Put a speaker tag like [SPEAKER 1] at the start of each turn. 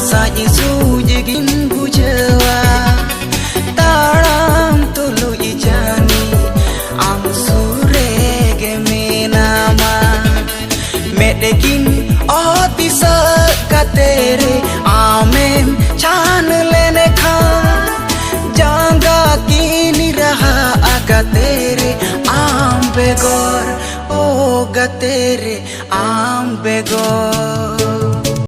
[SPEAKER 1] saji sujigin bujawa taram tulu ijani am surege menama medekin otisa katere amem chan lene kha janga kini raha agatere am begor o gatere am begor